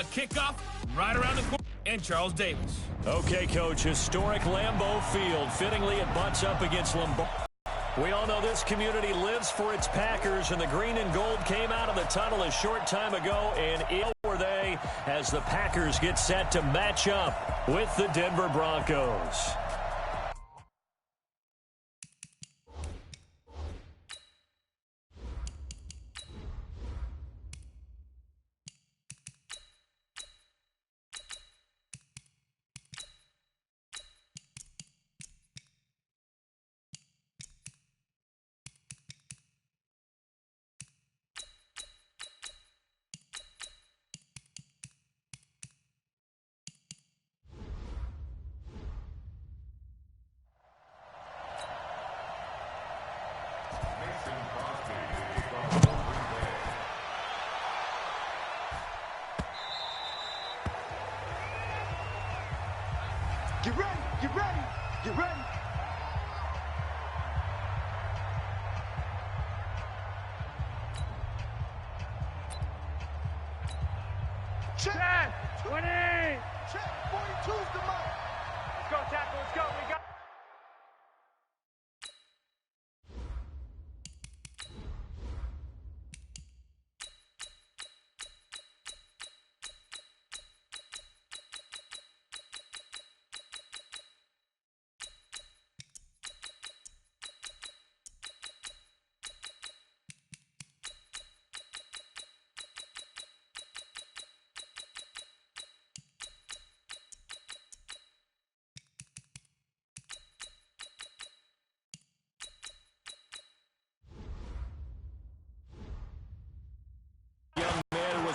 kickoff right around the corner. And Charles Davis. Okay, Coach, historic Lambeau Field. Fittingly, it butts up against Lombardi. We all know this community lives for its Packers, and the green and gold came out of the tunnel a short time ago, and ill were they as the Packers get set to match up with the Denver Broncos. Get ready, get ready, get ready. Check. 20. Check. 42's the mark. Let's go, tackle. Let's go. We got.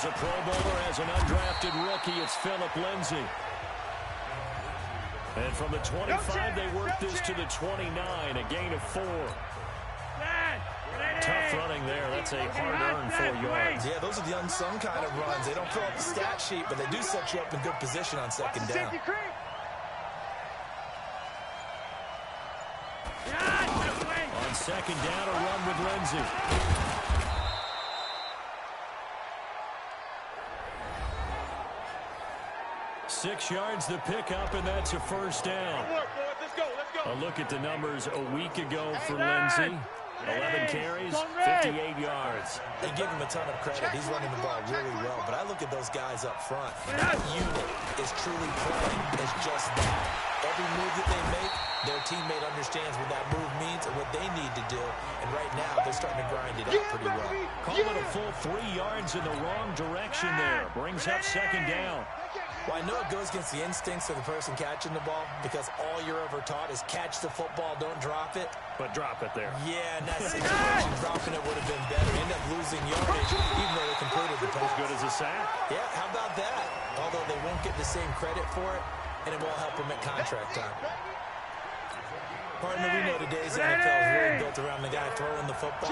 A Pro Bowler as an undrafted rookie, it's Phillip Lindsay. And from the 25, they work this to the 29, a gain of 4. Tough running there. That's a hard-earned 4 yards. Yeah, those are the unsung kind of runs. They don't fill up the stat sheet, but they do set you up in good position on second down. On second down, a run with Lindsay. 6 yards the pickup, and that's a first down. Let's go. A look at the numbers a week ago for Lindsay. 11 carries, 58 yards. They give him a ton of credit. He's running the ball really well. But I look at those guys up front. That unit is truly playing as just that. Every move that they make, their teammate understands what that move means and what they need to do. And right now, they're starting to grind it out pretty well. Call it a full 3 yards in the wrong direction there. Brings up second down. Well, I know it goes against the instincts of the person catching the ball because all you're ever taught is catch the football, don't drop it. But drop it there. Yeah, in that situation, dropping it would have been better. End up losing yardage, even though they completed the pass. As good as a sack. Yeah, how about that? Although they won't get the same credit for it, and it won't help them at contract time. Partner, we know today's NFL is really built around the guy throwing the football.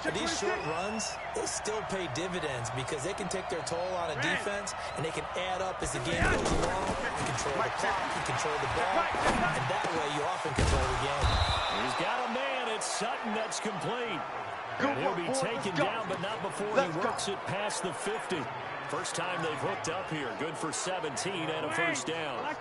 But these short runs, they still pay dividends because they can take their toll on a defense, and they can add up as the game goes along. You control the clock, you control the ball, and that way you often control the game. He's got a man. It's Sutton that's complete. And he'll be taken down, but not before he works it past the 50. First time they've hooked up here. Good for 17 and a first down.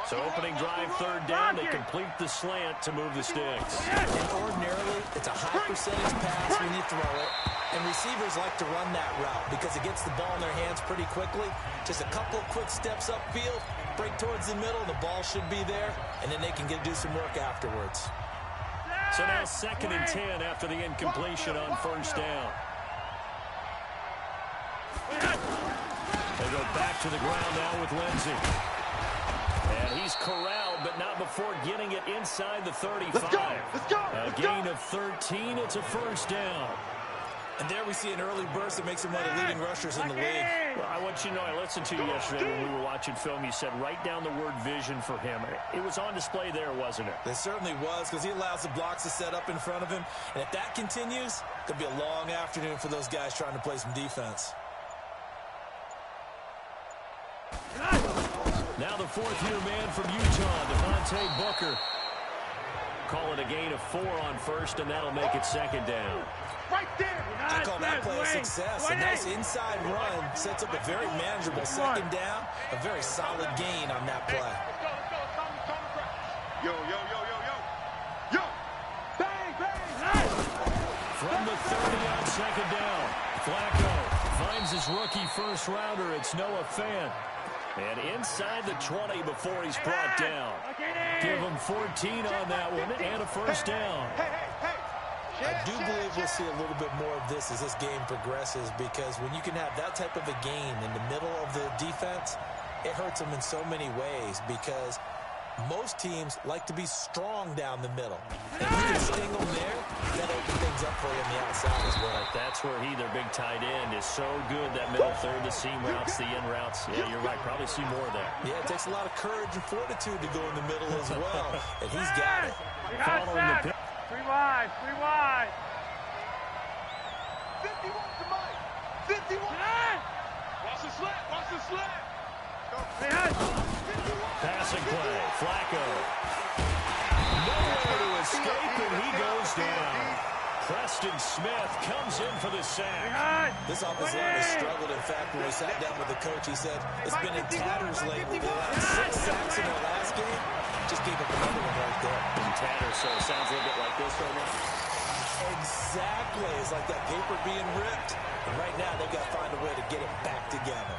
So opening drive, third down, they complete the slant to move the sticks. And ordinarily, it's a high percentage pass when you throw it. And receivers like to run that route because it gets the ball in their hands pretty quickly. Just a couple of quick steps upfield, break towards the middle, the ball should be there, and then they can do some work afterwards. So now 2nd and 10 after the incompletion on first down. They go back to the ground now with Lindsay. And he's corralled, but not before getting it inside the 35. A gain of 13. It's a first down. And there we see an early burst that makes him one of the leading rushers in the league. Well, I want you to know, I listened to you yesterday when we were watching film. You said write down the word vision for him. It was on display there, wasn't it? It certainly was, because he allows the blocks to set up in front of him. And if that continues, it could be a long afternoon for those guys trying to play some defense. Now the fourth-year man from Utah, Devontae Booker. Call it a gain of 4 on first, and that'll make it second down. Right there. I call that play a success. A nice inside run sets up a very manageable second down. A very solid gain on that play. Yo, yo, yo, yo, yo. Yo. Bang, bang. From the 30 on second down, Flacco finds his rookie first rounder. It's Noah Fant. And inside the 20 before he's brought down. Give him 14 on that one and a first down. I do believe we'll see a little bit more of this as this game progresses, because when you can have that type of a gain in the middle of the defense, it hurts them in so many ways, because most teams like to be strong down the middle. And if you can sting them there, that opens things up for you on the outside as well. That's where their big tight end, is so good. That middle third, the seam routes, the in routes. Yeah, you're right. Probably see more of that. Yeah, it takes a lot of courage and fortitude to go in the middle as well. And he's got it. Following the pick. 3 wide, 3 wide. 51 to Mike. 51. Watch the slant, watch the slant. Passing play, Flacco. Nowhere to escape, and he goes down. Preston Smith comes in for the sack. This offensive line has struggled. In fact, when we sat down with the coach, he said it's been in tatters lately. They allowed 6 sacks in their last game. Just gave up another one right there. In tatters, so it sounds a little bit like this right now. Exactly. It's like that paper being ripped. And right now, they've got to find a way to get it back together.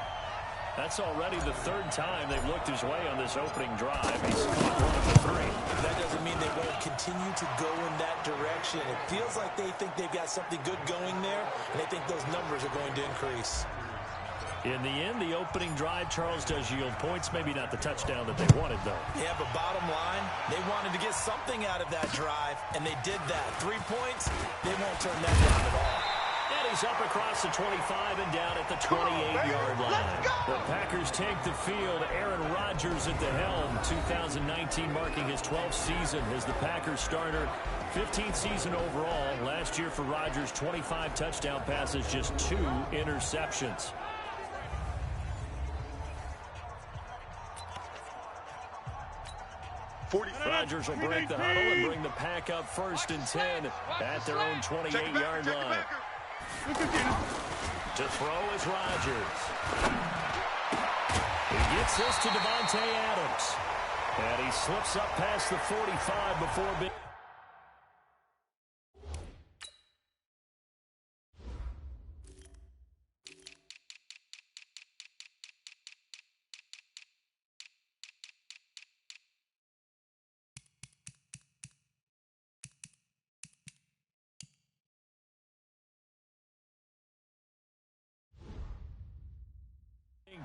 That's already the 3rd time they've looked his way on this opening drive. He's caught 1 of 3. That doesn't mean they won't continue to go in that direction. It feels like they think they've got something good going there, and they think those numbers are going to increase. In the end, the opening drive, Charles, does yield points. Maybe not the touchdown that they wanted, though. Yeah, but bottom line, they wanted to get something out of that drive, and they did that. 3 points, they won't turn that down at all. And he's up across the 25 and down at the 28-yard line. The Packers take the field. Aaron Rodgers at the helm. 2019 marking his 12th season as the Packers starter. 15th season overall. Last year for Rodgers, 25 touchdown passes, just 2 interceptions. Rodgers will break the huddle and bring the Pack up 1st and 10 at their own 28-yard line. To throw is Rodgers. He gets this to Devontae Adams. And he slips up past the 45 before being...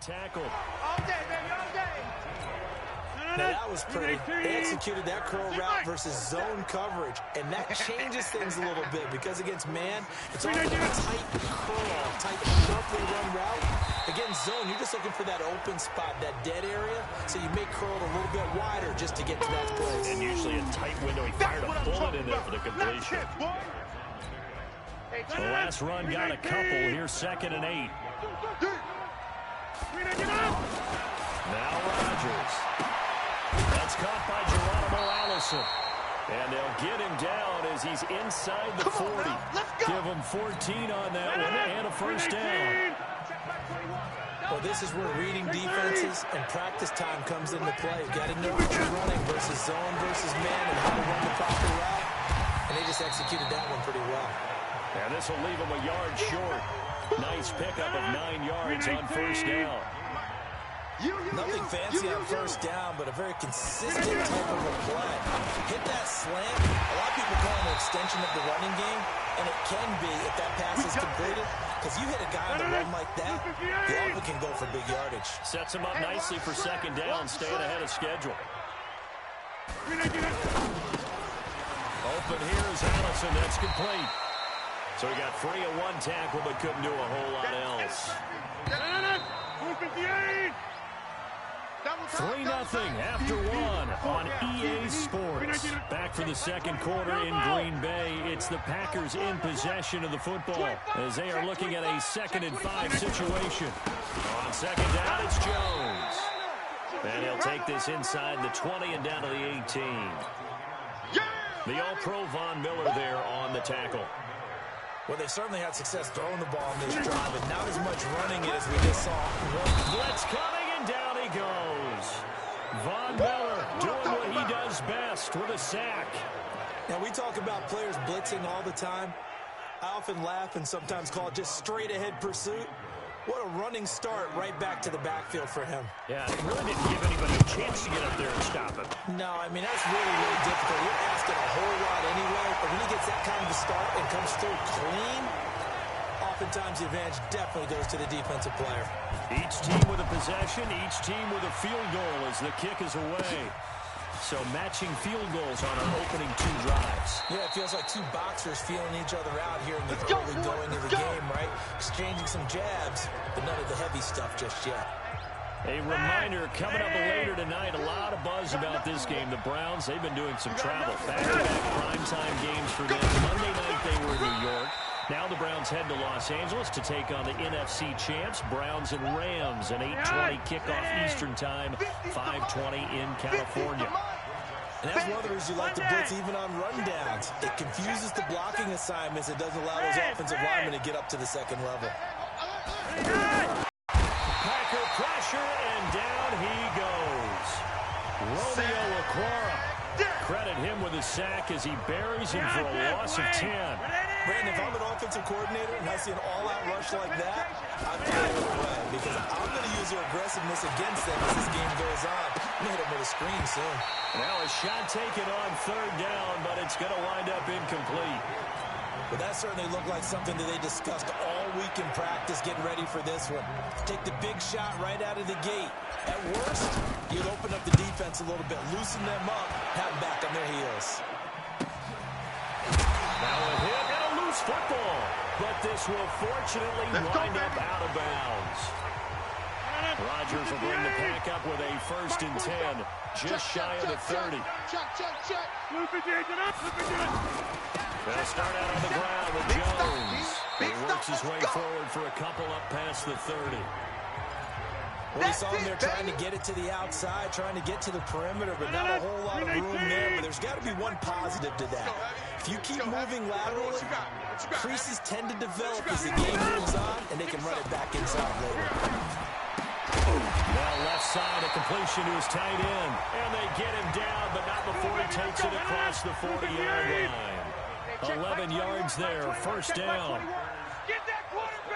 Tackle. All day, baby, all day. Now that was pretty. They executed that curl route versus zone coverage, and that changes things a little bit, because against man, it's often a tight curl, tight, sharply run route. Against zone, you're just looking for that open spot, that dead area, so you may curl it a little bit wider just to get to that place. And usually a tight window. He fired a bullet in there for the completion. The last run got a couple. Here's 2nd and 8. Now Rodgers. That's caught by Geronimo Allison. And they'll get him down as he's inside the 40. Give him 14 on that one and a first down. Well, this is where reading defenses and practice time comes into play. You've got to know what you're running versus zone versus man and how to run the proper route. And they just executed that one pretty well. And this will leave him a yard short. Nice pickup of 9 yards on first down. Nothing fancy on first down, but a very consistent type of a play. Hit that slant. A lot of people call it an extension of the running game, and it can be if that pass is completed, because you hit a guy on the run like that, you often can go for big yardage. Sets him up nicely for 2nd down, staying ahead of schedule. Open here is Allison. That's complete. So he got free of 1 tackle, but couldn't do a whole lot else. 3-0 after 1 on EA Sports. Back for the 2nd quarter in Green Bay. It's the Packers in possession of the football as they are looking at a 2nd and 5 situation. On 2nd down, it's Jones. And he'll take this inside the 20 and down to the 18. The All-Pro Von Miller there on the tackle. Well, they certainly had success throwing the ball in this drive, and not as much running it as we just saw. Blitz coming, and down he goes. Von Miller doing what he does best with a sack. Now, we talk about players blitzing all the time. I often laugh and sometimes call it just straight-ahead pursuit. What a running start right back to the backfield for him. Yeah, it really didn't give anybody a chance to get up there and stop him. No, I mean, that's really, really difficult. You're asking a whole lot anyway, but when he gets that kind of a start and comes through clean, oftentimes the advantage definitely goes to the defensive player. Each team with a possession, each team with a field goal as the kick is away. So matching field goals on our opening two drives. Yeah, it feels like two boxers feeling each other out here in the early going of the game, right? Exchanging some jabs, but none of the heavy stuff just yet. A reminder, coming up later tonight, a lot of buzz about this game. The Browns, they've been doing some travel. Back-to-back primetime games for them. Monday night they were in New York. Now the Browns head to Los Angeles to take on the NFC champs, Browns and Rams, an 8:20 kickoff Eastern time, 5:20 in California. And that's one of the reasons you like to blitz even on rundowns. It confuses the blocking assignments. It doesn't allow those offensive linemen to get up to the second level. Packer pressure, and down he goes. Romeo Okwara. Credit him with a sack as he buries him for a loss of 10. Brandon, if I'm an offensive coordinator and I see an all-out rush like that, I feel the other way because I'm going to use their aggressiveness against them as this game goes on. I'm going to hit them with a screen soon. Now a shot taken on third down, but it's going to wind up incomplete. But that certainly looked like something that they discussed all week in practice getting ready for this one. Take the big shot right out of the gate. At worst, you'd open up the defense a little bit, loosen them up, have them back on their heels. Now a hit and a loose football. But this will fortunately wind up out of bounds. Rodgers will bring the pack up with a 1st and 10, just shy of the 30. They'll start out on the ground with Jones. He works his way forward for a couple up past the 30. Well, we saw him there trying to get it to the outside, trying to get to the perimeter, but not a whole lot of room there. But there's got to be one positive to that. If you keep moving laterally, creases tend to develop as the game moves on, and they can run it back inside later. Now left side, a completion to his tight end. And they get him down, but not before he takes it across the 40-yard line. 11 yards there, 1st down.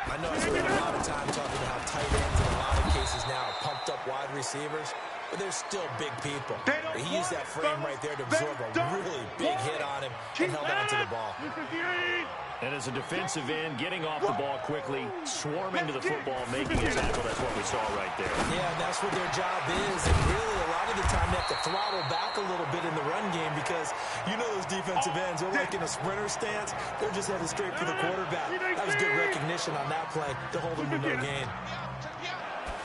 I know I spent a lot of time talking about how tight ends in a lot of cases now are pumped up wide receivers, but they're still big people. He used that frame right there to absorb a really big hit on him and held on to the ball. And as a defensive end, getting off the ball quickly, swarming to the football, making a tackle, that's what we saw right there. Yeah, that's what their job is. And really, a lot of the time, they have to throttle back a little bit in the run game because you know those defensive ends, they're like in a sprinter stance. They're just headed straight for the quarterback. That was good recognition on that play to hold him to no gain.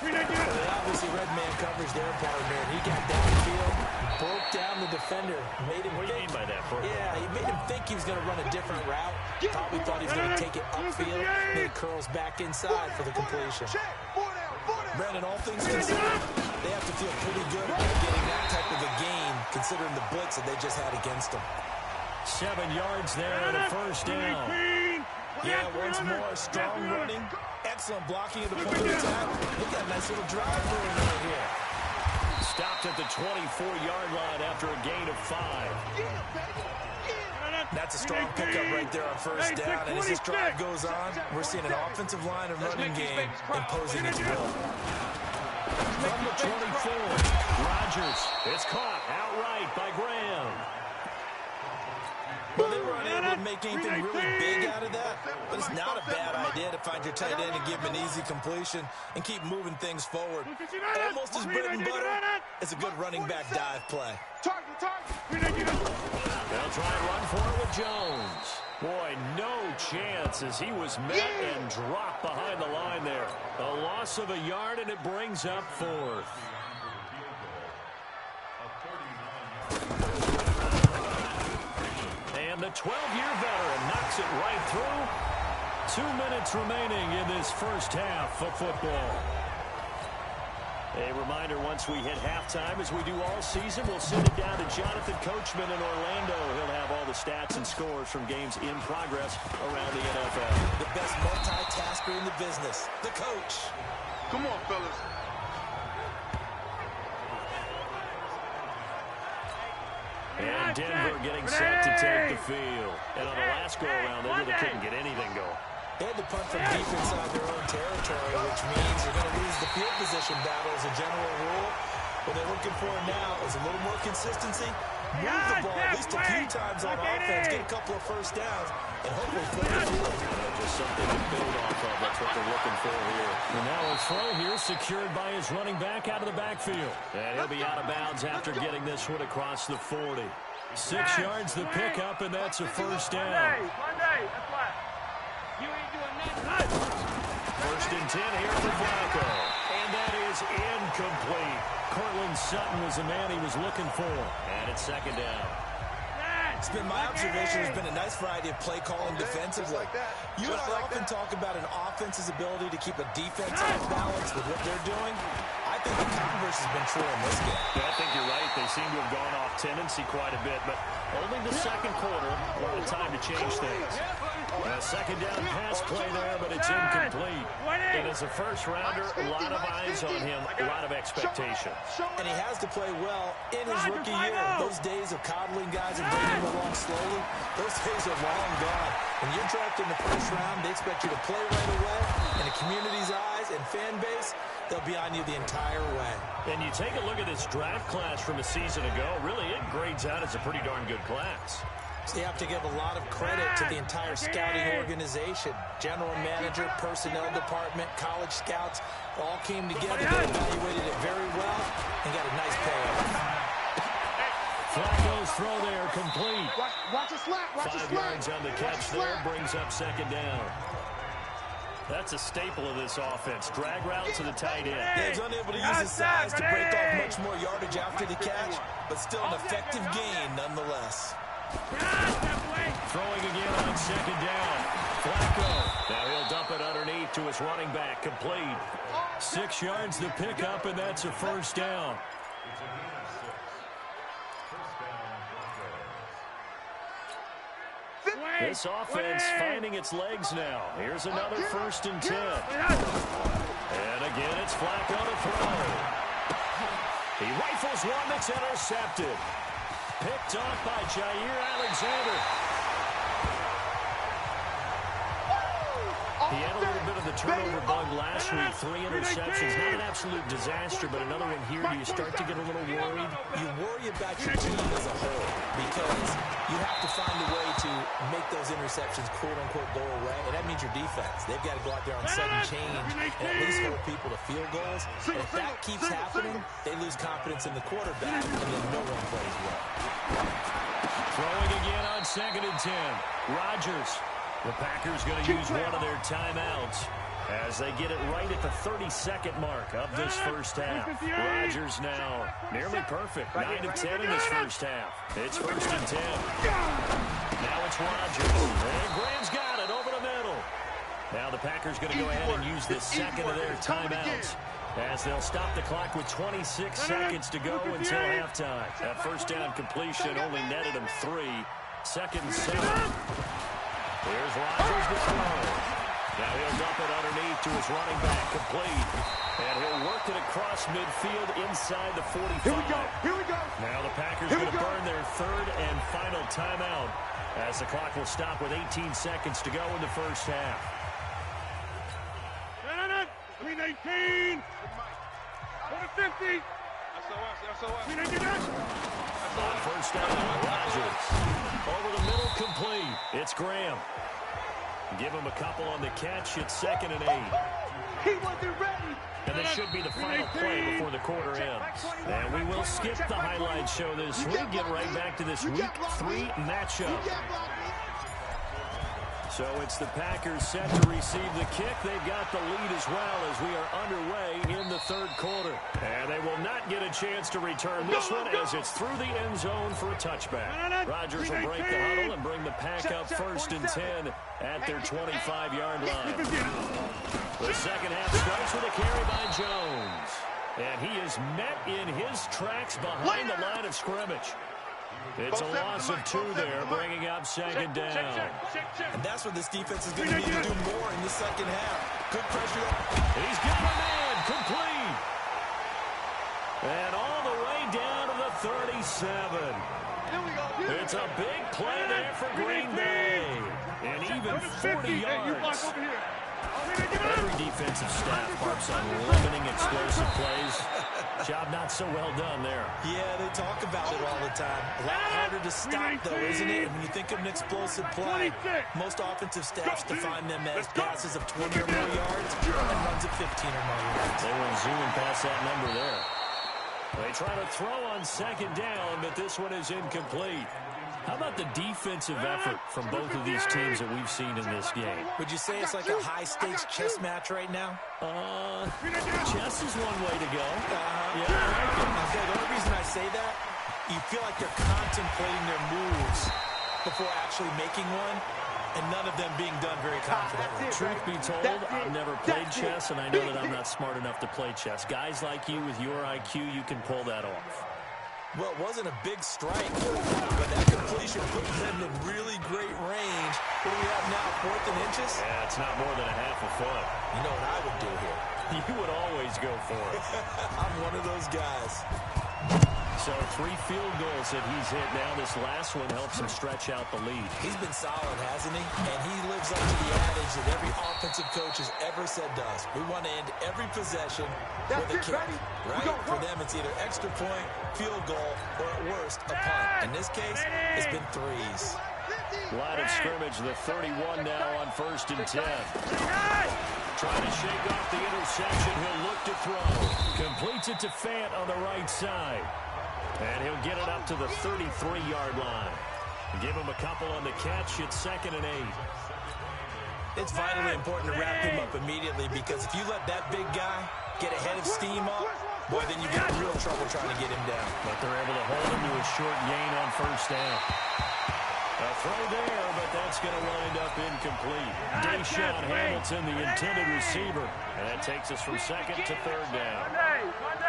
Well, they obviously read man coverage their partner, and he got downfield, broke down the defender, made him What do you mean by that, Bert? Yeah, he made him think he was going to run a different route. Probably thought he was going to take it upfield, then it curls back inside for the completion. Brandon, all things considered, they have to feel pretty good about getting that type of a gain, considering the blitz that they just had against them. 7 yards there and a 1st down. Yeah, once more, strong running, excellent blocking at the point of attack. Look at that nice little drive going right here. Stopped at the 24-yard line after a gain of 5. That's a strong pickup right there on 1st down, and as this drive goes on, we're seeing an offensive line and running game imposing its will. From the 24, Rodgers. It's caught outright by Graham. Well, they weren't able to make anything really big out of that, but it's not a bad idea to find your tight end and give him an easy completion and keep moving things forward. Almost as bread and butter as a good running back dive play. They'll try and run for it with Jones. Boy, no chance as he was met and dropped behind the line there. A loss of a yard, and it brings up 4th. And the 12-year veteran knocks it right through. 2 minutes remaining in this 1st half of football. A reminder, once we hit halftime, as we do all season, we'll send it down to Jonathan Coachman in Orlando. He'll have all the stats and scores from games in progress around the NFL. The best multitasker in the business, the coach. Come on, fellas. And Denver getting set to take the field. And on the last go-around, they really couldn't get anything going. They had to punt from deep inside their own territory, which means you're going to lose the field position battle as a general rule. What they're looking for now is a little more consistency, move the ball at least a few times on offense, get a couple of first downs, and hopefully flip the field. Just something to build off of. That's what they're looking for here. And now a throw here secured by his running back out of the backfield. And he'll be out of bounds after getting this one across the 40. 6 yards the pickup, and that's a first down. First and 10 here for Flacco. And that is incomplete. Cortland Sutton was the man he was looking for. And it's second down. It's been my observation. There's been a nice variety of play calling defensively. You and I often talk about an offense's ability to keep a defense off balance with what they're doing. I think the converse has been true in this game. Yeah, I think you're right. They seem to have gone off tendency quite a bit, but only the second quarter, a lot of time to change things. A second down pass play there, but it's incomplete. And as a first-rounder, a lot of eyes on him, a lot of expectation. And he has to play well in his rookie year. Those days of coddling guys and bringing them along slowly, those days are long gone. When you're drafted in the first round, they expect you to play right away. And the community's eyes and fan base, they'll be on you the entire way. And you take a look at this draft class from a season ago, really it grades out as a pretty darn good class. So you have to give a lot of credit to the entire scouting organization. General manager, personnel department, college scouts, all came together. They evaluated it very well and got a nice payoff. Flacco's throw there, complete. Watch a slap. 5 yards on the catch there, brings up second down. That's a staple of this offense. Drag route to the tight end. Yeah, he's unable to use his size to break off much more yardage after the catch, but still an effective gain nonetheless. Throwing again on second down. Flacco. Now he'll dump it underneath to his running back. Complete. 6 yards the pickup, and that's a first down. This offense finding its legs now. Here's another first and 10. And again, it's Flacco to throw. He rifles one that's intercepted. Picked off by Jair Alexander. He had a little bit of the turnover bug last week. 3 interceptions. Not an absolute disaster, but another one here. Do you start to get a little worried? You worry about your team as a whole because you have to find a way to make those interceptions, quote-unquote, go away, and that means your defense. They've got to go out there on sudden change and at least hold people to field goals. And if that keeps happening, they lose confidence in the quarterback, and then no one plays well. Throwing again on second and 10. Rodgers. The Packers going to use one of their timeouts as they get it right at the 32nd mark of this first half. Rodgers now nearly perfect. 9 of 10 in this first half. It's first and 10. Now it's Rodgers. And Graham's got it over the middle. Now the Packers going to go ahead and use this second of their timeouts as they'll stop the clock with 26 seconds to go until halftime. That first down completion only netted him 3. Second and 7. Here's Rodgers to throw. Now he'll dump it underneath to his running back, complete. And he'll work it across midfield inside the 45. Here we go. Now the Packers going to burn their third and final timeout as the clock will stop with 18 seconds to go in the first half. 18. Go to 50. On first down, Rodgers. Over the middle, complete. It's Graham. Give him a couple on the catch. It's second and 8. He wasn't ready. And this should be the final play before the quarter ends. And we will skip the highlight show this week. Get right back to this Week 3 matchup. So it's the Packers set to receive the kick. They've got the lead as well as we are underway in the third quarter. And they will not get a chance to return this one as it's through the end zone for a touchback. Rodgers will break the huddle and bring the Pack up first and 10 at their 25-yard line. The second half starts with a carry by Jones. And he is met in his tracks behind the line of scrimmage. It's a loss of 2 there, bringing up second down. And that's what this defense is going to need to do more in the second half. Good pressure. He's got a man complete. And all the way down to the 37. It's a big play there for Green Bay. And even 40 yards. Every defensive staff harps on limiting explosive plays. Job not so well done there. Yeah, they talk about it all the time. A lot harder to stop, though, isn't it? And when you think of an explosive play, most offensive staffs define them as passes of 20 or more yards and runs of 15 or more yards. They went zooming past that number there. They try to throw on second down, but this one is incomplete. How about the defensive effort from both of these teams that we've seen in this game? Would you say it's like a high-stakes chess match right now? Chess is one way to go. Yeah, I like it. Okay, the only reason I say that, you feel like they're contemplating their moves before actually making one, and none of them being done very confidently. Truth be told, I've never played chess, and I know that I'm not smart enough to play chess. Guys like you with your IQ, you can pull that off. Well, it wasn't a big strike, but that completion put them in really great range. What do we have now, 4th and inches? Yeah, it's not more than a half a foot. You know what I would do here? You would always go for it. I'm one of those guys. So 3 field goals that he's hit now. This last one helps him stretch out the lead. He's been solid, hasn't he? And he lives up to the adage that every offensive coach has ever said to us. We want to end every possession with a kick, right? For them, it's either extra point, field goal, or at worst, a punt. In this case, it's been 3s. Line of scrimmage, the 31 now on 1st and 10. Trying to shake off the interception. He'll look to throw. Completes it to Fant on the right side. And he'll get it up to the 33-yard line. Give him a couple on the catch. It's 2nd and 8. It's vitally important to wrap him up immediately, because if you let that big guy get a head of steam up, boy, then you got real trouble trying to get him down. But they're able to hold him to a short gain on 1st down. A throw there, but that's going to wind up incomplete. Deshaun Hamilton, the intended receiver. And that takes us from 2nd to 3rd down.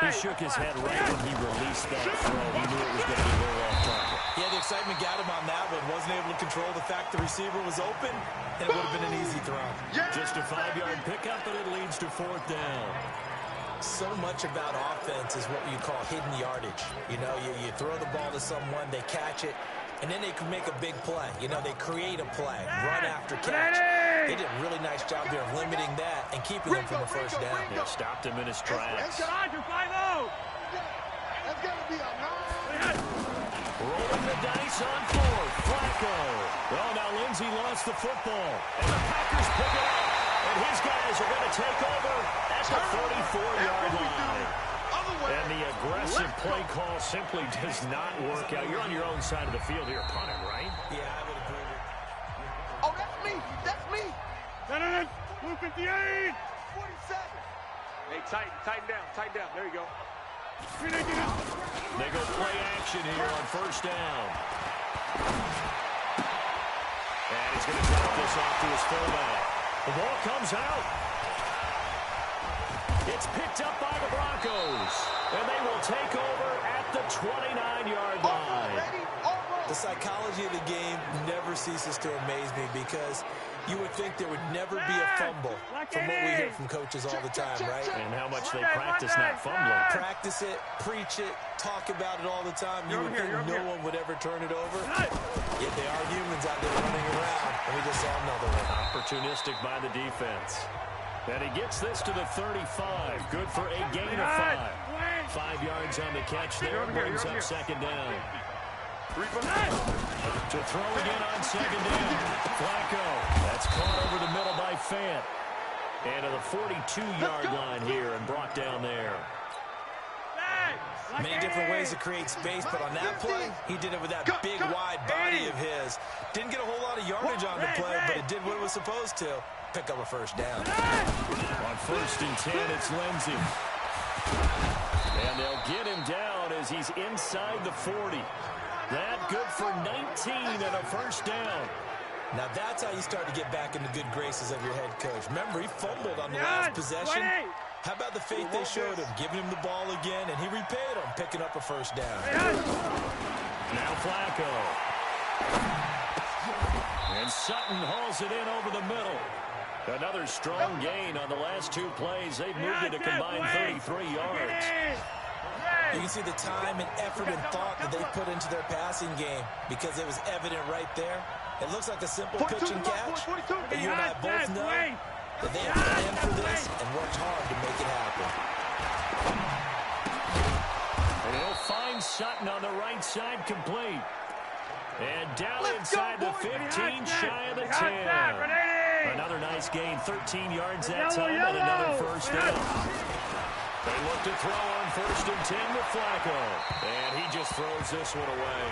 He shook his head right when he released that throw. He knew it was going to be a little off target. Yeah, the excitement got him on that one. Wasn't able to control the fact the receiver was open, and it would have been an easy throw. Just a 5-yard pickup, and it leads to 4th down. So much about offense is what you call hidden yardage. You know, you throw the ball to someone, they catch it, and then they can make a big play. You know, they create a play, run after catch. They did a really nice job there of limiting that and keeping him from a 1st down. Yeah, stopped him in his tracks. Rolling the dice on 4th. Flacco. Well, now Lindsey lost the football, and the Packers pick it up. And his guys are going to take over at the 44-yard line. And the aggressive play call simply does not work out. You're on your own side of the field here, punting, right? Yeah, I would agree with you. Oh, that's me. That's me. 258. 47. Hey, tighten down. There you go. They go play action here on 1st down. And he's going to drop this off to his fullback. The ball comes out. It's picked up by the Broncos. And they will take over at the 29-yard line. The psychology of the game never ceases to amaze me, because you would think there would never be a fumble from what we hear from coaches all the time, right? And how much they practice not fumbling. Practice it, preach it, talk about it all the time. You would think no one would ever turn it over. Yet they are humans out there running around, and we just saw another one. Opportunistic by the defense. And he gets this to the 35. Good for a gain of 5. 5 yards on the catch there. Brings up 2nd down. To throw again on 2nd down. Flacco. That's caught over the middle by Fant. And to the 42-yard line here and brought down there. Many different ways to create space, but on that play, he did it with that big, wide body of his. Didn't get a whole lot of yardage on the play, but it did what it was supposed to. Pick up a 1st down. On 1st and 10, it's Lindsey. And they'll get him down as he's inside the 40. That good for 19 and a 1st down. Now that's how you start to get back in the good graces of your head coach. Remember, he fumbled on the last possession. How about the faith they showed him, giving him the ball again, and he repaid them, picking up a first down. Now Flacco. And Sutton hauls it in over the middle. Another strong gain on the last two plays. They've moved it a combined 33 yards. You can see the time and effort and thought that they put into their passing game because it was evident right there. It looks like a simple pitch and catch, but you and I both know that they have planned for this and worked hard to make it happen. And he'll find Sutton on the right side complete. And down inside the 15, shy of the 10. Another nice gain, 13 yards that time, and another first down. They look to throw on 1st and 10 with Flacco. And he just throws this one away.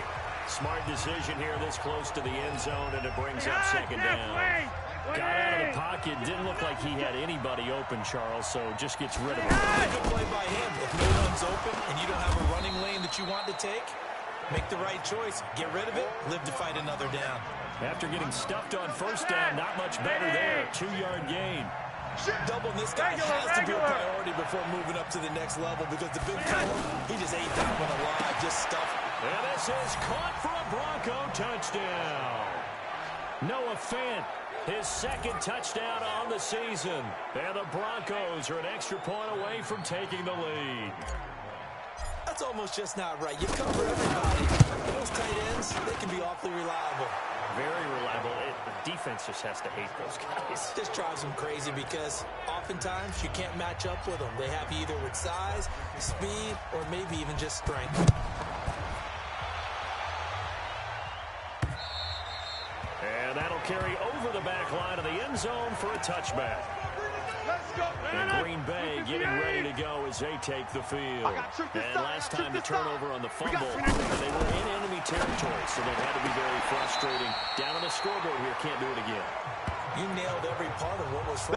Smart decision here this close to the end zone, and it brings up 2nd down. Got out of the pocket, didn't look like he had anybody open, Charles, so just gets rid of it. Good play by him. If no one's open and you don't have a running lane that you want to take, make the right choice. Get rid of it. Live to fight another down. After getting stuffed on 1st down, not much better there. 2-yard gain. Doubling this guy has to be a priority before moving up to the next level because the big fella, he just ate that one alive, just stuffed. And this is caught for a Bronco touchdown. Noah Fant, his 2nd touchdown on the season. And the Broncos are an extra point away from taking the lead. That's almost just not right. You cover everybody. Those tight ends, they can be awfully reliable. Very reliable. The defense just has to hate those guys. This drives them crazy because oftentimes you can't match up with them. They have you either with size, speed, or maybe even just strength. And that'll carry over the back line of the end zone for a touchback. And Green Bay getting ready to go as they take the field. And last time the turnover on the fumble, they were in enemy territory, so that had to be very frustrating. Down on the scoreboard here, can't do it again. You nailed every part of what was...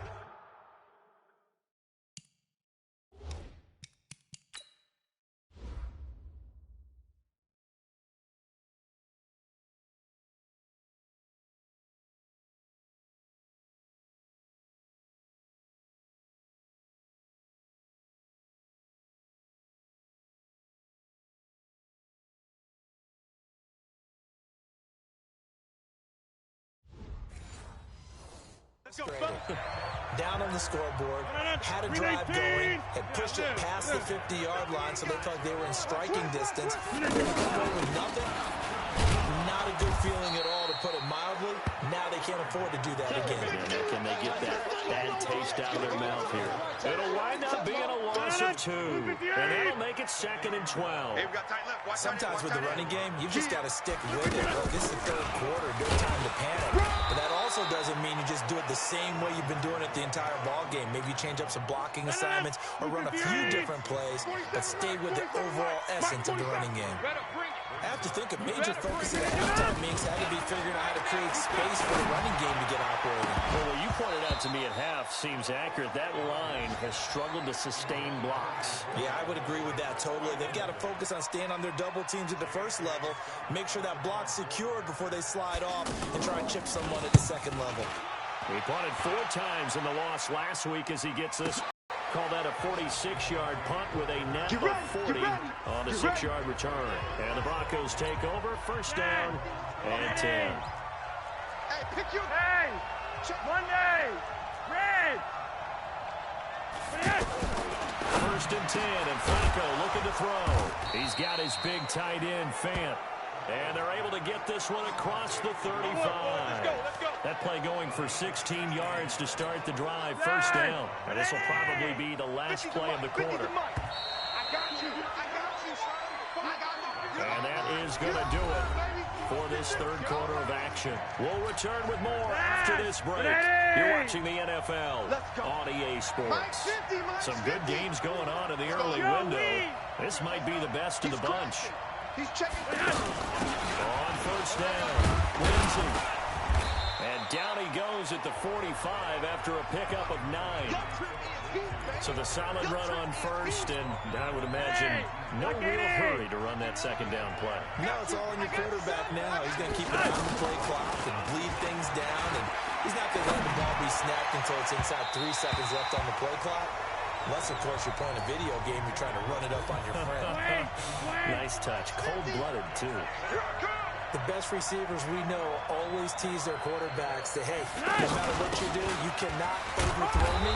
Down on the scoreboard, had a drive going, had pushed it past the 50-yard line, so they felt they were in striking distance. Come away with nothing. Not a good feeling at all, to put it mildly. Now they can't afford to do that again. Can they get that bad taste out of their mouth here? It'll wind up being a loss of 2, and that'll make it 2nd and 12. Sometimes with the running game, you've just got to stick with it. Look, this is the 3rd quarter, no time to panic. But that also doesn't mean you just do it the same way you've been doing it the entire ball game. Maybe you change up some blocking assignments or run a few different plays, but stay with the overall essence of the running game. I have to think a major focus of the halftime means had to be figuring out how to create space for the running game to get operating. Well, what you pointed out to me at half seems accurate. That line has struggled to sustain blocks. Yeah, I would agree with that totally. They've got to focus on staying on their double teams at the 1st level, make sure that block's secured before they slide off and try and chip someone at the 2nd level. He punted 4 times in the loss last week as he gets this. Call that a 46-yard punt with a net of 40 on the 6-yard return. And the Broncos take over, 1st down and 10. Hey, pick you. Hey, Monday, red. 1st and 10, and Flacco looking to throw. He's got his big tight end, Fant. And they're able to get this one across the 35. Let's go. That play going for 16 yards to start the drive. 1st down. And this will probably be the last play of the quarter. And that is going to do it for this 3rd quarter of action. We'll return with more after this break. You're watching the NFL on EA Sports. Some good games going on in the early window. This might be the best of the bunch. He's checking. On 1st down, Lindsay. And down he goes at the 45 after a pickup of 9. So the solid run on 1st, and I would imagine no real hurry to run that 2nd down play. No, it's all on your quarterback now. He's going to keep it on the play clock and bleed things down, and he's not going to let the ball be snapped until it's inside 3 seconds left on the play clock. Unless, of course, you're playing a video game, you're trying to run it up on your friend. Nice touch. Cold-blooded, too. The best receivers we know always tease their quarterbacks that, hey, no matter what you do, you cannot overthrow me.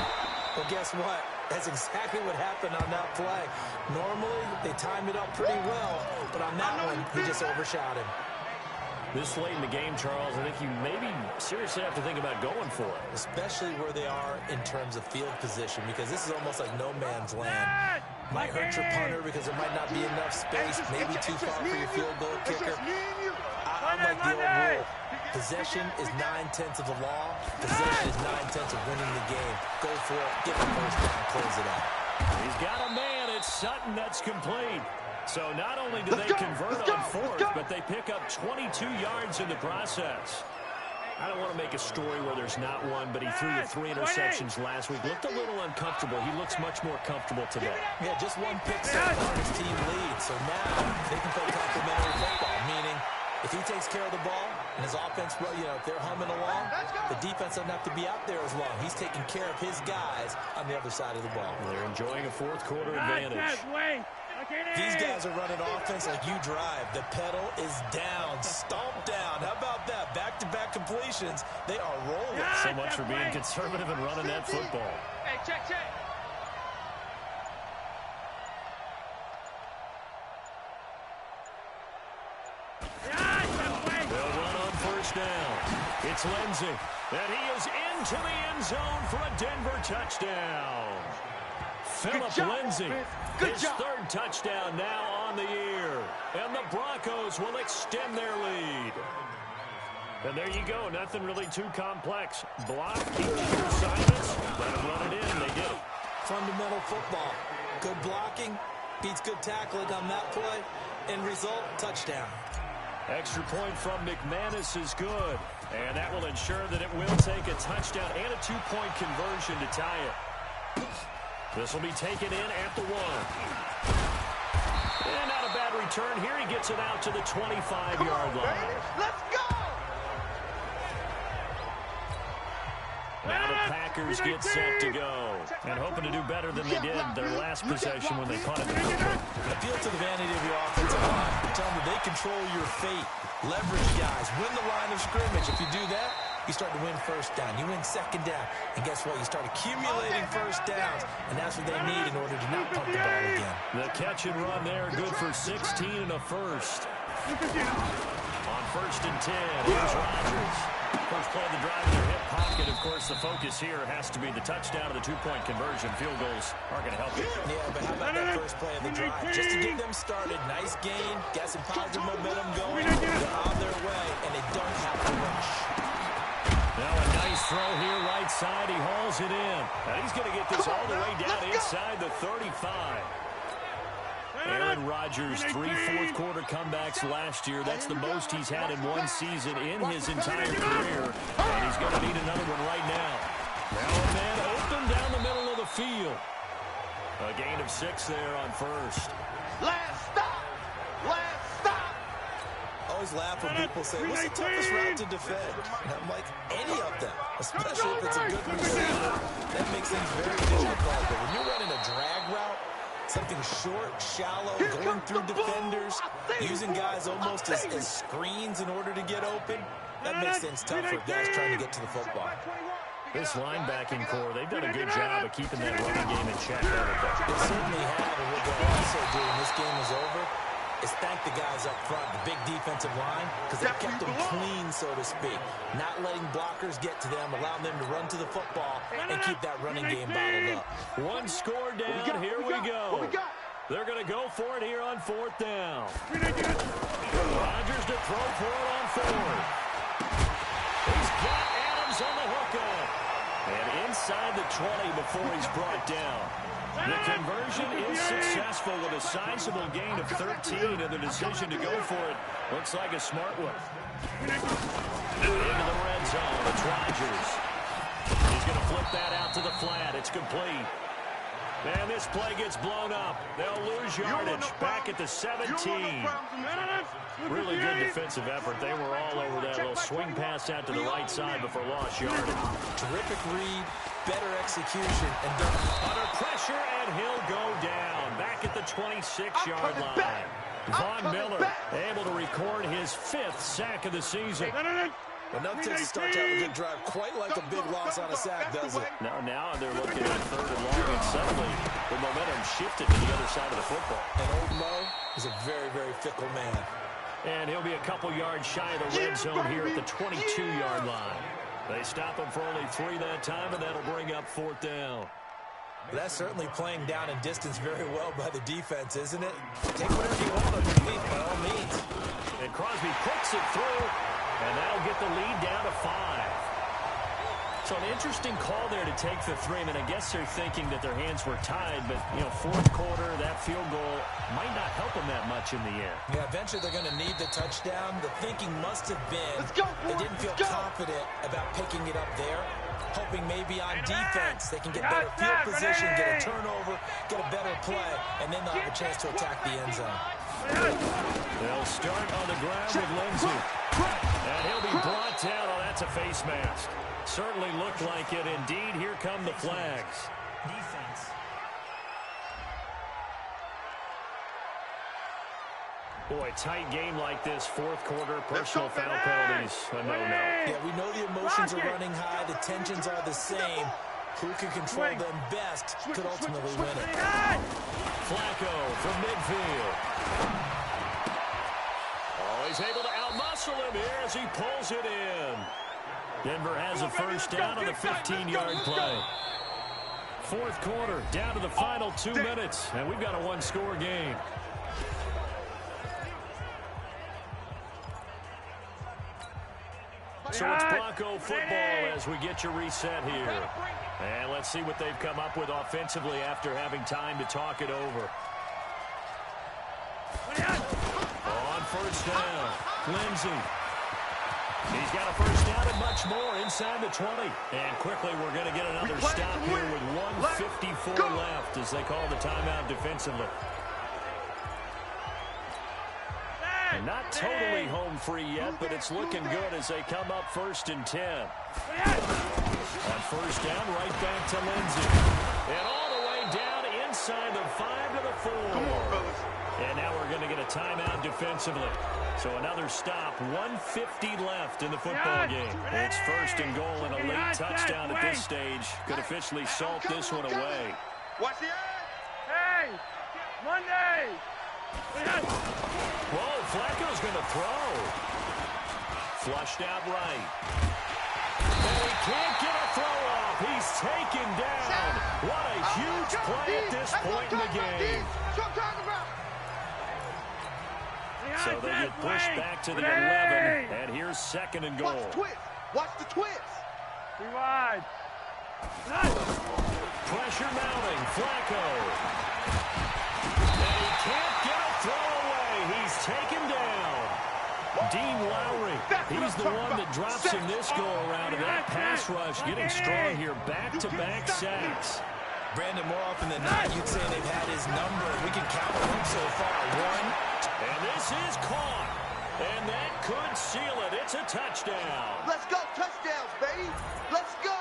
Well, guess what? That's exactly what happened on that play. Normally, they time it up pretty well, but on that one, he just overshot him. This late in the game, Charles, I think you maybe seriously have to think about going for it. Especially where they are in terms of field position, because this is almost like no man's land. Might hurt your punter because there might not be enough space, maybe too far for your field goal kicker. I'm like the old rule. Possession is 9/10 of the law. Possession is 9/10 of winning the game. Go for it, get the first down, close it out. He's got a man. It's Sutton. That's complete. So not only do they convert on fourth, but they pick up 22 yards in the process. I don't want to make a story where there's not one, but he threw the 3 interceptions last week. Looked a little uncomfortable. He looks much more comfortable today. Yeah, just one pick so far, his team leads. So now they can play complementary football, meaning if he takes care of the ball and his offense, if they're humming along, the defense doesn't have to be out there as long. He's taking care of his guys on the other side of the ball. They're enjoying a fourth quarter advantage. These guys are running offense like you drive. The pedal is down, stomped down. How about that? Back-to-back completions. They are rolling. So much for being conservative and running that football. Hey, check. They'll run on first down. It's Lindsey, and he is into the end zone for a Denver touchdown. Philip Lindsey, his third touchdown now on the year. And the Broncos will extend their lead. And there you go. Nothing really too complex. Block, keep your assignments, let them run it in. They did it. Fundamental football. Good blocking beats good tackling on that play. End result, touchdown. Extra point from McManus is good. And that will ensure that it will take a touchdown and a 2-point conversion to tie it. This will be taken in at the 1. And not a bad return here. He gets it out to the 25-yard line. Let's go! Now the Packers get set to go. And hoping to do better than they did their last possession when they punted the football. Appeal to the vanity of your offensive line. Tell them that they control your fate. Leverage guys. Win the line of scrimmage. If you do that, you start to win first down. You win second down. And guess what? You start accumulating first downs. And that's what they need in order to not punt the ball again. The catch and run there, good for 16 and a first. On first and 10, here's Rodgers. First play of the drive in their hip pocket. Of course, the focus here has to be the touchdown of the 2-point conversion. Field goals aren't going to help you. Yeah, but how about that first play of the drive? Just to get them started. Nice gain. Got some positive momentum going. They're on their way, and they don't have to rush. Now a nice throw here, right side. He hauls it in. And he's going to get this all the way down inside the 35. Aaron Rodgers, 3 fourth-quarter comebacks last year. That's the most he's had in one season in his entire career. And he's going to need another one right now. Now a man open down the middle of the field. A gain of 6 there on first. Last stop! Last stop! I always laugh when people say, what's the toughest route to defend? And I'm like, any of them, especially if it's a good receiver. That makes things very difficult. But when you're running a drag route, something short, shallow, going through defenders, using guys almost as screens in order to get open, that makes things tough for guys trying to get to the football. This linebacking core, they've done a good job of keeping that running game in check. They certainly have, and what they'll also do when this game is over is thank the guys up front, the big defensive line, because they've kept them clean, so to speak. Not letting blockers get to them, allowing them to run to the football and keep that running game bottled up. One score down, here we go. They're going to go for it here on fourth down. Rodgers to throw for it on fourth. He's got Adams on the hookup. And inside the 20 before he's brought down. The conversion is successful with a sizable gain of 13, and the decision to go for it looks like a smart one. Into the red zone, it's Rodgers. He's going to flip that out to the flat. It's complete. And this play gets blown up. They'll lose yardage back at the 17. Really good defensive effort. They were all over that little swing pass out to the right side before lost yardage. Terrific read, better execution, and done. Under pressure. pressure, and he'll go down. Back at the 26-yard line. Von Miller able to record his 5th sack of the season. Enough to start to have a good drive. Quite like a big loss on a sack, does it? Now they're looking at 3rd and long, and suddenly the momentum shifted to the other side of the football. And old Mo is a very, very fickle man. And he'll be a couple yards shy of the red zone here at the 22-yard line. They stop him for only 3 that time, and that'll bring up 4th down. That's certainly playing down and distance very well by the defense, isn't it? Take whatever you want underneath, by all means. And Crosby puts it through, and that'll get the lead down to 5. So an interesting call there to take the 3. I mean, I guess they're thinking that their hands were tied, but, 4th quarter, that field goal might not help them that much in the end. Yeah, eventually they're going to need the touchdown. The thinking must have been they didn't feel confident about picking it up there, hoping maybe on defense they can get better field position, get a turnover, get a better play, and then they'll have a chance to attack the end zone. They'll start on the ground with Lindsey. And he'll be brought down. Oh, that's a face mask. Certainly looked like it. Indeed, here come the flags. Defense. Boy, tight game like this, 4th quarter, personal foul penalties, a no-no. Yeah, we know the emotions are running high. The tensions are the same. Who can control them best could ultimately win it. Flacco from midfield. Oh, he's able to outmuscle him here as he pulls it in. Denver has a first down on the 15-yard play. 4th quarter, down to the final 2 minutes, and we've got a 1-score game. So it's Bronco football as we get you reset here. And let's see what they've come up with offensively after having time to talk it over. On first down, Lindsey. He's got a first down and much more inside the 20. And quickly we're going to get another stop here with 1:54 left as they call the timeout defensively. And not totally home free yet, but it's looking good as they come up 1st and 10. On first down, right back to Lindsey. And all the way down inside the 5 to the 4. Come on, fellas. And now we're going to get a timeout defensively. So another stop, 1:50 left in the football game. It's 1st and goal, and a late touchdown at this stage could officially salt this one away. Watch the edge. Hey, Monday. Whoa, Flacco's going to throw. Flushed out right. And he can't get a throw off. He's taken down. What a huge play at this point in the game. So they get pushed back to the 11, and here's 2nd and goal. Watch the twist. Be wide. Pressure mounting. Flacco. And he can't get a throw away. He's taken down. Dean Lowry, he's the one that drops him this go-around, and that pass rush getting strong here. Back-to-back sacks. Brandon, more often than not, you'd say they've had his number. We can count them so far. 1. And this is caught. And that could seal it. It's a touchdown. Let's go. Touchdowns, baby. Let's go.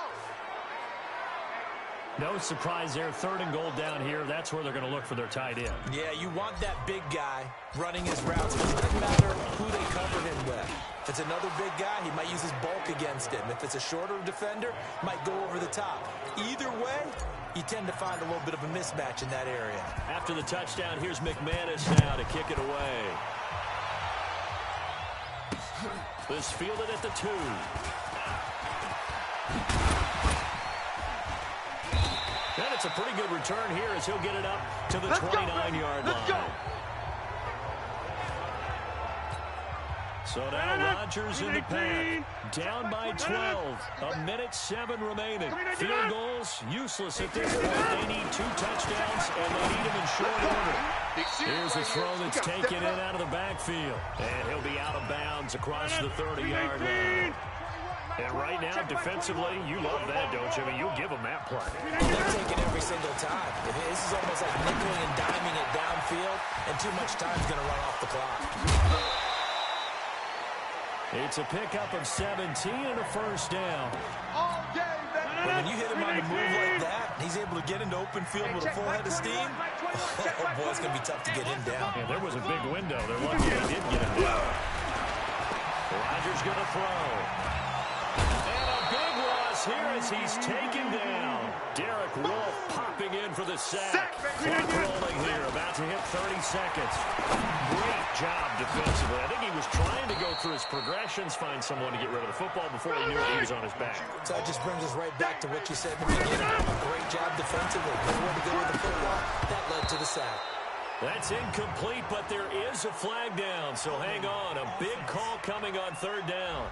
No surprise there. 3rd and goal down here. That's where they're going to look for their tight end. Yeah, you want that big guy running his routes. It doesn't matter who they cover him with. If it's another big guy, he might use his bulk against him. If it's a shorter defender, might go over the top. Either way, you tend to find a little bit of a mismatch in that area. After the touchdown, here's McManus now to kick it away. This fielded at the 2. And it's a pretty good return here as he'll get it up to the 29-yard line. So now Rodgers in the pack. Down by 12. 1:07 remaining. Field goals useless at this point. They need 2 touchdowns, and they need them in short order. Here's a throw that's taken in out of the backfield. And he'll be out of bounds across the 30-yard line. And right now, defensively, you love that, don't you? I mean, you'll give them that play. They're taking every single time. This is almost like nickeling and diming it downfield, and too much time's going to run off the clock. It's a pickup of 17 and a first down. All day, baby. When you hit him on the move like that, He's able to get into open field with a full head of steam. Oh, boy, it's going to be tough to get him down. Yeah, there was a big window. They're lucky they did get him down. Rodgers going to throw. And a big loss here as he's taken down. Derek Wolfe popping in for the sack. Clock rolling here, about to hit 30 seconds. Great job defensively. I think he was trying to go through his progressions, find someone to get rid of the football before he knew he was on his back. So that just brings us right back to what you said in the beginning. A great job defensively. Nowhere to go with the football. That led to the sack. That's incomplete, but there is a flag down, so hang on. A big call coming on third down.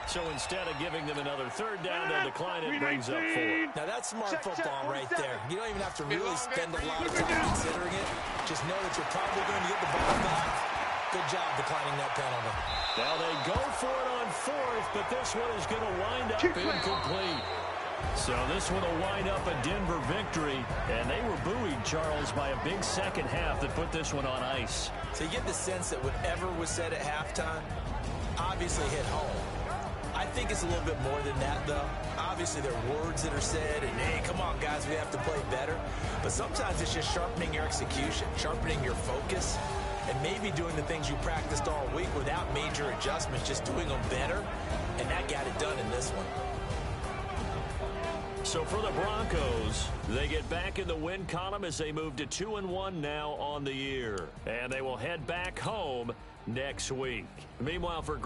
So instead of giving them another third down, they'll decline it, brings up 4. Now that's smart football right there. You don't even have to really spend a lot of time considering it. Just know that you're probably going to get the ball back. Good job declining that penalty. Now they go for it on 4th, but this one is going to wind up incomplete. So this one will wind up a Denver victory, and they were buoyed, Charles, by a big second half that put this one on ice. So you get the sense that whatever was said at halftime obviously hit home. I think it's a little bit more than that, though. Obviously, there are words that are said, and, hey, come on, guys, we have to play better. But sometimes it's just sharpening your execution, sharpening your focus, and maybe doing the things you practiced all week without major adjustments, just doing them better, and that got it done in this one. So for the Broncos, they get back in the win column as they move to 2-1 now on the year. And they will head back home next week. Meanwhile, for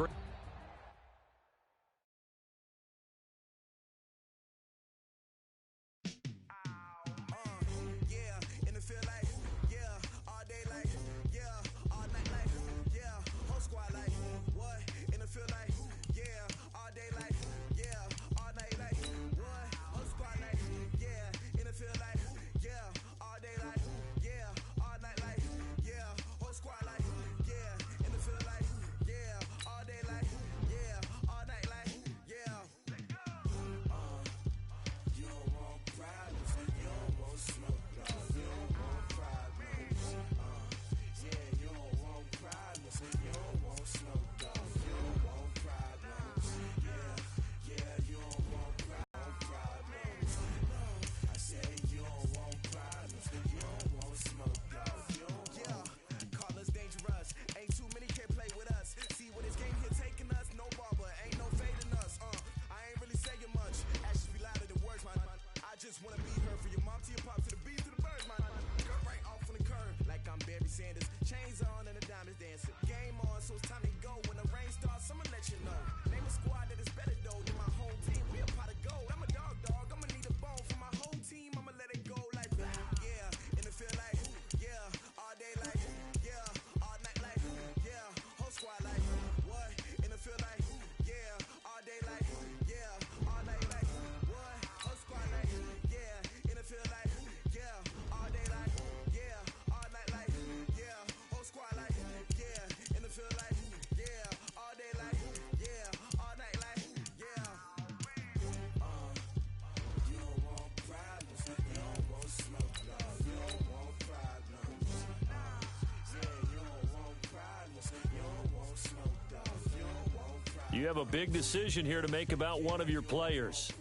you have a big decision here to make about one of your players.